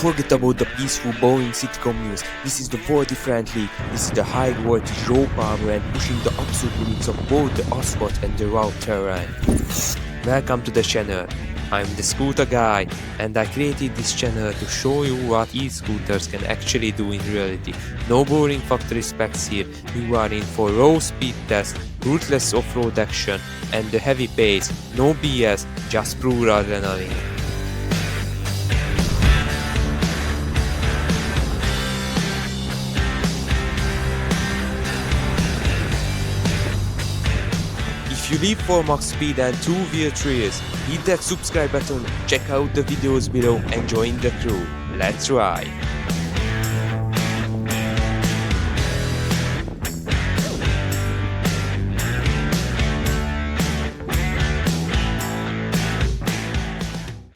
Forget about the peaceful, boring city commutes. This is the world differently. This is the high voltage, raw power and pushing the absolute limits of both the asphalt and the rough terrain. Welcome to the channel. I'm the Scoota Guy, and I created this channel to show you what e-scooters can actually do in reality. No boring factory specs here. You are in for raw speed test, ruthless off-road action, and the heavy pace. No BS, just pure adrenaline. If you live for max speed and two-wheel thrills, hit that subscribe button, check out the videos below and join the crew. Let's ride!